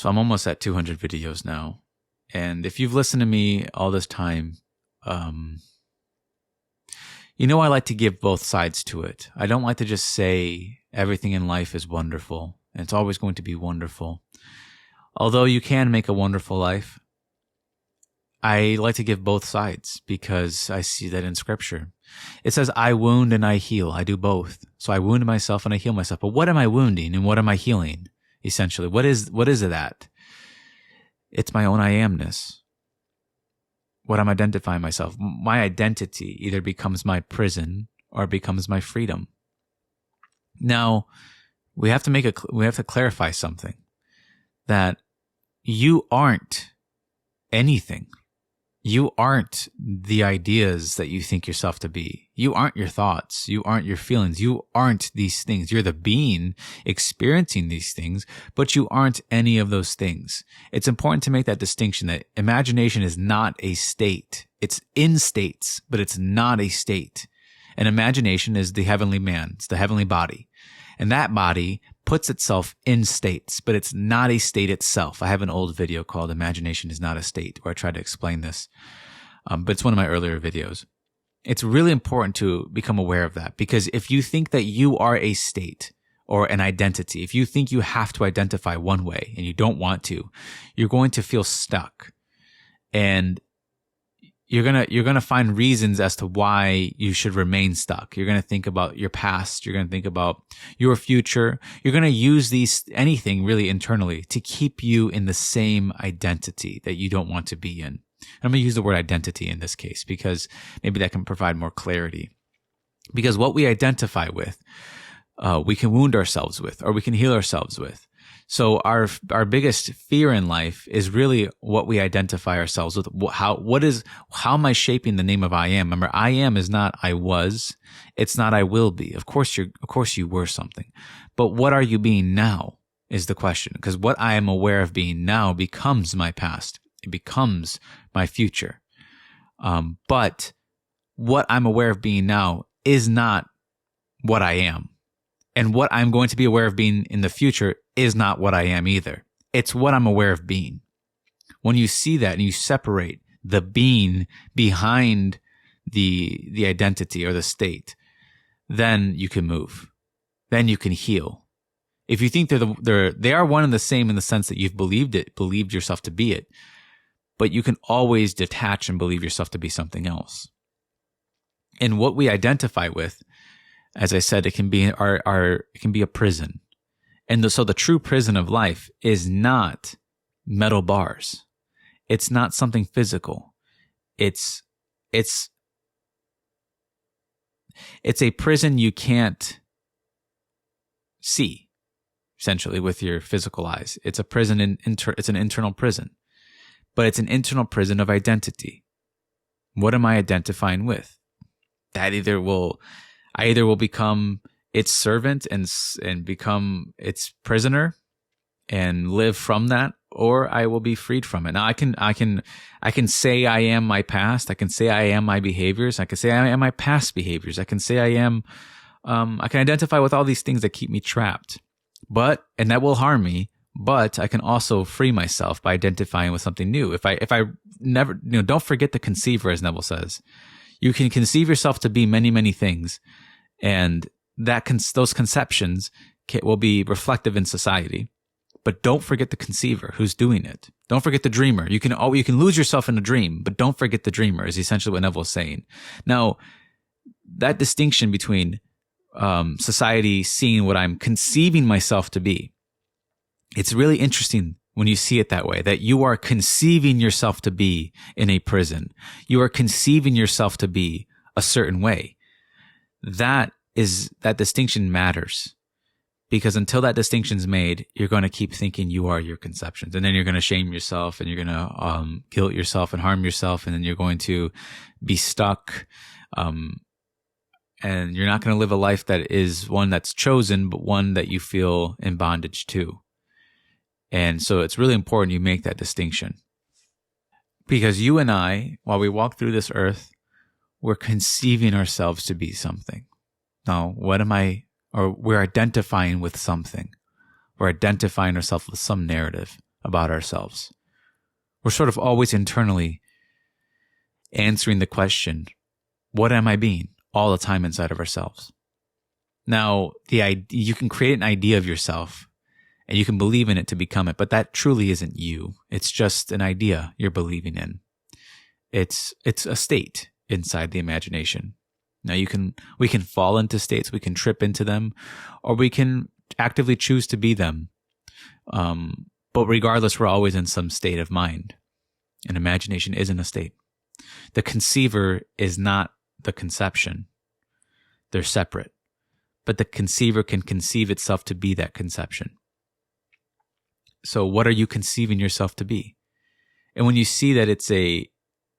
So I'm almost at 200 videos now. And if you've listened to me all this time, you know I like to give both sides to it. I don't like to just say everything in life is wonderful and it's always going to be wonderful. Although you can make a wonderful life, I like to give both sides because I see that in Scripture. It says, I wound and I heal. I do both. So I wound myself and I heal myself. But what am I wounding and what am I healing? Essentially, what is that? It's my own I amness. What I'm identifying myself. My identity either becomes my prison or becomes my freedom. Now, we have to clarify something, that you aren't anything. You aren't the ideas that you think yourself to be. You aren't your thoughts. You aren't your feelings. You aren't these things. You're the being experiencing these things, but you aren't any of those things. It's important to make that distinction that imagination is not a state. It's in states, but it's not a state. And imagination is the heavenly man. It's the heavenly body. And that body puts itself in states, but it's not a state itself. I have an old video called Imagination is Not a State where I try to explain this. But it's one of my earlier videos. It's really important to become aware of that, because if you think that you are a state or an identity, if you think you have to identify one way and you don't want to, you're going to feel stuck. And you're going to find reasons as to why you should remain stuck. You're going to think about your past. You're going to think about your future. You're going to use anything really internally to keep you in the same identity that you don't want to be in. And I'm going to use the word identity in this case because maybe that can provide more clarity. Because what we identify with, we can wound ourselves with, or we can heal ourselves with. So our biggest fear in life is really what we identify ourselves with. How am I shaping the name of I am? Remember, I am is not I was. It's not I will be. Of course you were something. But what are you being now is the question. Because what I am aware of being now becomes my past. It becomes my future. But what I'm aware of being now is not what I am. And what I'm going to be aware of being in the future is not what I am either. It's what I'm aware of being. When you see that and you separate the being behind the identity or the state, then you can move. Then you can heal. If you think they are one and the same in the sense that you've believed yourself to be it, but you can always detach and believe yourself to be something else. And what we identify with, as I said, it can be it can be a prison. And so the true prison of life is not metal bars. It's not something physical. It's a prison you can't see, essentially, with your physical eyes. It's a prison it's an internal prison. But it's an internal prison of identity. What am I identifying with? That I either will become its servant and become its prisoner and live from that, or I will be freed from it. Now I can say I am my past. I can say I am my behaviors. I can say I am my past behaviors. I can say I am, I can identify with all these things that keep me trapped, and that will harm me. But I can also free myself by identifying with something new. If I never, don't forget the conceiver, as Neville says. You can conceive yourself to be many, many things, and those conceptions will be reflective in society. But don't forget the conceiver who's doing it. Don't forget the dreamer. You can lose yourself in a dream, but don't forget the dreamer is essentially what Neville is saying. Now, that distinction between society seeing what I'm conceiving myself to be, it's really interesting when you see it that way, that you are conceiving yourself to be in a prison. You are conceiving yourself to be a certain way. That distinction matters, because until that distinction's made, you're going to keep thinking you are your conceptions. And then you're going to shame yourself, and you're going to guilt yourself and harm yourself. And then you're going to be stuck. And you're not going to live a life that is one that's chosen, but one that you feel in bondage to. And so it's really important you make that distinction, because you and I, while we walk through this earth, we're conceiving ourselves to be something. Now, we're identifying with something. We're identifying ourselves with some narrative about ourselves. We're sort of always internally answering the question, what am I being, all the time inside of ourselves. Now, you can create an idea of yourself and you can believe in it to become it, but that truly isn't you. It's just an idea you're believing in. It's a state inside the imagination. Now we can fall into states, we can trip into them, or we can actively choose to be them. But regardless, we're always in some state of mind. And imagination isn't a state. The conceiver is not the conception. They're separate. But the conceiver can conceive itself to be that conception. So what are you conceiving yourself to be? And when you see that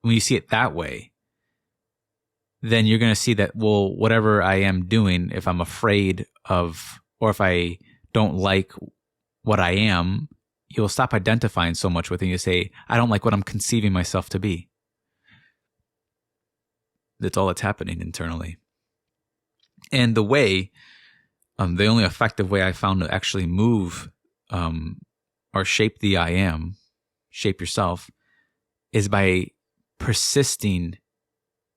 when you see it that way, then you're going to see that, well, whatever I am doing, if I'm afraid of, or if I don't like what I am, you'll stop identifying so much with it. You say, I don't like what I'm conceiving myself to be. That's all that's happening internally. And the way, the only effective way I found to actually move or shape the I am, shape yourself, is by persisting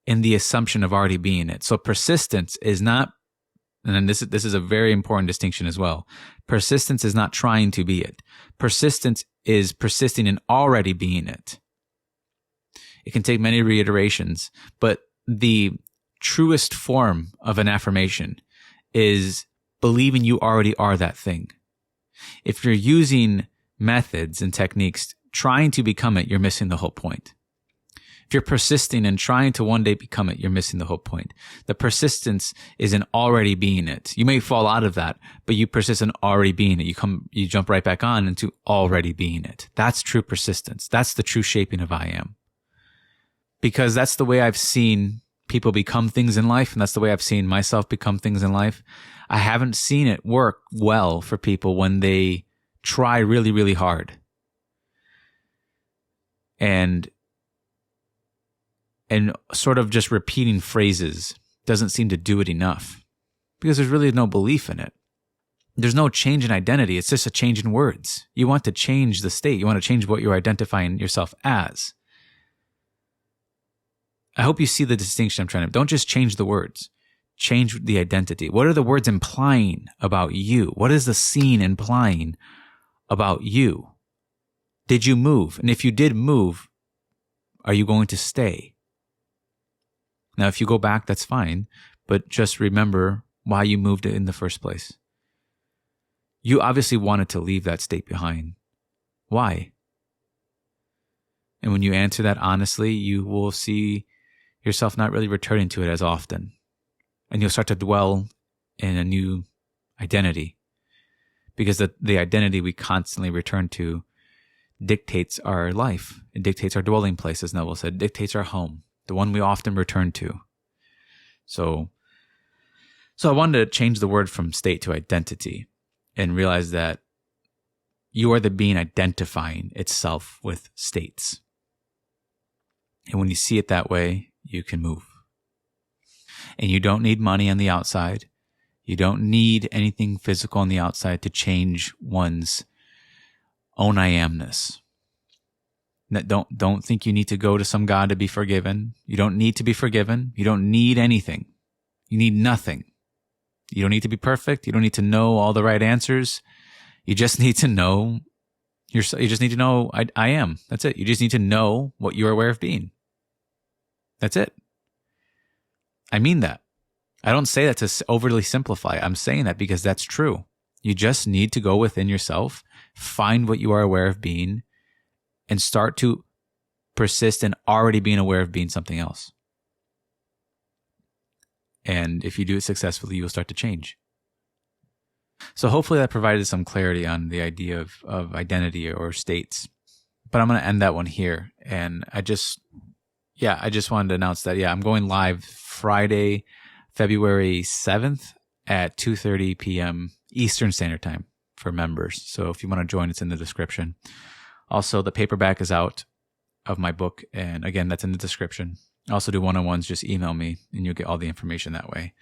in the assumption of already being it. So persistence is not, and this is a very important distinction as well. Persistence is not trying to be it. Persistence is persisting in already being it. It can take many reiterations, but the truest form of an affirmation is believing you already are that thing. If you're using methods and techniques trying to become it, you're missing the whole point. If you're persisting and trying to one day become it, you're missing the whole point. The persistence is in already being it. You may fall out of that, but you persist in already being it. You jump right back on into already being it. That's true persistence. That's the true shaping of I am. Because that's the way I've seen people become things in life, and that's the way I've seen myself become things in life. I haven't seen it work well for people when they try really, really hard. And sort of just repeating phrases doesn't seem to do it enough because there's really no belief in it. There's no change in identity. It's just a change in words. You want to change the state. You want to change what you're identifying yourself as. I hope you see the distinction I'm trying to. Don't just change the words. Change the identity. What are the words implying about you? What is the scene implying about you? Did you move? And if you did move, are you going to stay? Now, if you go back, that's fine, but just remember why you moved it in the first place. You obviously wanted to leave that state behind. Why? And when you answer that honestly, you will see yourself not really returning to it as often. And you'll start to dwell in a new identity. Because the identity we constantly return to dictates our life. It dictates our dwelling place, as Neville said. It dictates our home. The one we often return to. So I wanted to change the word from state to identity and realize that you are the being identifying itself with states. And when you see it that way, you can move. And you don't need money on the outside. You don't need anything physical on the outside to change one's own I amness. Don't think you need to go to some God to be forgiven. You don't need to be forgiven. You don't need anything. You need nothing. You don't need to be perfect. You don't need to know all the right answers. You just need to know yourself. You just need to know I am. That's it. You just need to know what you're aware of being. That's it. I mean that. I don't say that to overly simplify. I'm saying that because that's true. You just need to go within yourself, find what you are aware of being, and start to persist in already being aware of being something else. And if you do it successfully, you will start to change. So hopefully that provided some clarity on the idea of identity or states. But I'm going to end that one here. And I just wanted to announce that, I'm going live Friday, February 7th at 2:30 p.m. Eastern Standard Time for members. So if you want to join, it's in the description. Also, the paperback is out of my book. And again, that's in the description. I also do one-on-ones. Just email me and you'll get all the information that way.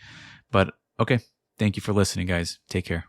But okay. Thank you for listening, guys. Take care.